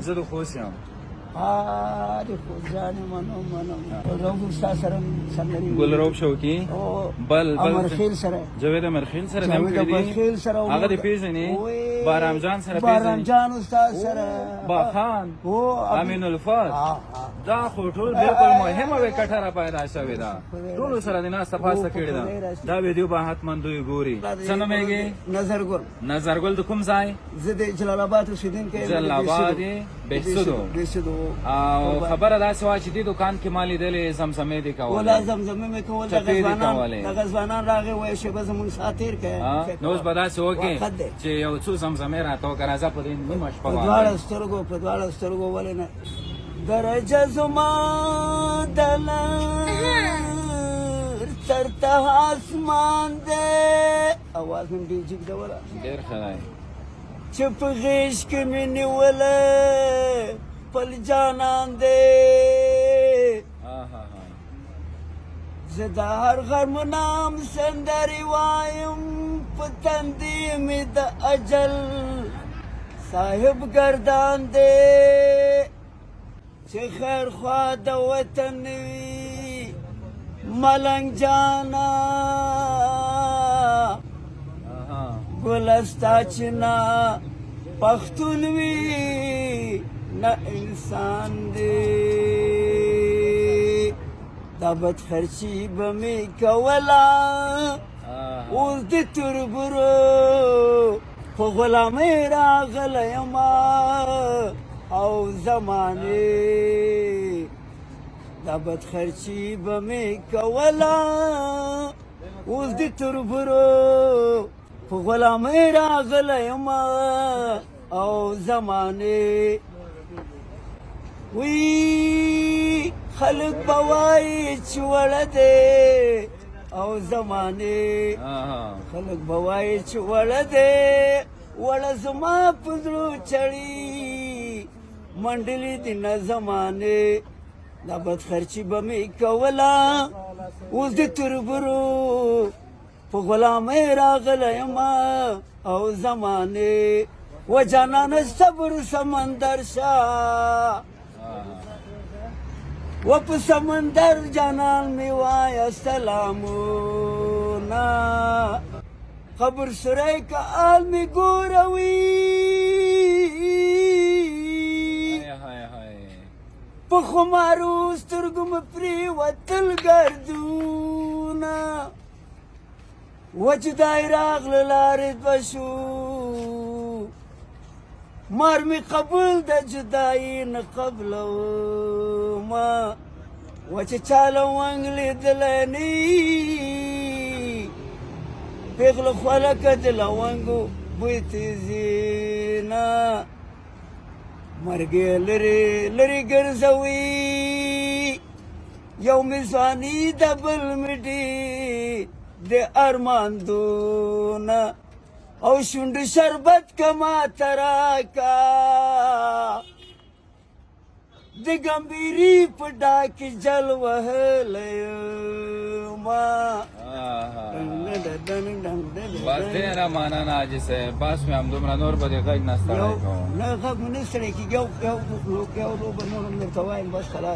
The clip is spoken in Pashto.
زه د خوست یم. د خوزانې منم ګلروب استاد سره سندرې ګلروب شوقي بل امرخیل سره جاوید امرخیل سره هم جاوید امرخیل سره هغه د پیژنې بارام جان سره پیژنې بارام جان استاد سره باخان امین الفات دا خو ټول بالکل مهمه وکټره پیدا شوې ده ټول سره د ناس تفاصیل کړي ده دا ویډیو به حتما دوی ګوري څنګه میږي نظرګل د کوم ځای زه د جلال آباد اوسیدونکی جلال آباد بهسودو او خبره داسې وه چې دې دکان کې ما لیدلې زمزمې دې کولې ولا زمزمې مې کول دغه ځوانان راغې وایي شېبه زمونږ سات تېر کړې نو اوس به داسې وکړې چې یو څو زمزمې راته وکړه راځه په دې نیمه شپه په دواړه سترګو ولې نه درجه زما د لر تر ته اسمان دی اواز مې ډېر جګ ډوله ډېر ښه دی چې په غېږ کې مې نیولی خپل جانان دی زه د هر غرمنام سندرې وایم په تندي مې د اجل صاحب گردان دی چې خیر خوا د وطن وي ملنګ جانا ګلستا چې نه پښتون وي نه انسان دی دا بد خرچي به مې کوله اوس د تربرو په غلامۍ راغلی یمه او زمانې دا بد خرچي به مې کوله اوس د تربرو په غلامۍ راغلی یمه او زمانې وی خلق به وایي چې وړه دی او زمانې خلق به وایي چې وړه دی وړه زما په زړه چړي منډلې دي نه زمانې دا بدخرچي به مې کوله اوس د تربرو په غلامۍ راغلی یمه او زمانې و جانانه صبر سمندر شه و په سمندر جانان مې وایه سلامونه خبر سری که آل مې ګوروي په خمارو سترګو مې پرېوتل ګردونه و چې دای راغله لارې دوه شو مار مې قبول د جدایي نه قبلومه و چې چاله ونګ لیدلی نه پېغله خوله که د لونګو بوی تیزي نه مرګ یې لرې لرې ګرځوي یو مې ځواني د بل مې ډېر د ارماندونه او شونډو شربت که ماته راکه د ګمبېري په ډاکې جل وهلی یمه بس ډېره مننه حاجي صاحب بس مې همدومره نور به دې غږ نه ستړی کوم نه غږ مې نه ستړی کېږي یو لوبه نور هم درته وایم بس خلاص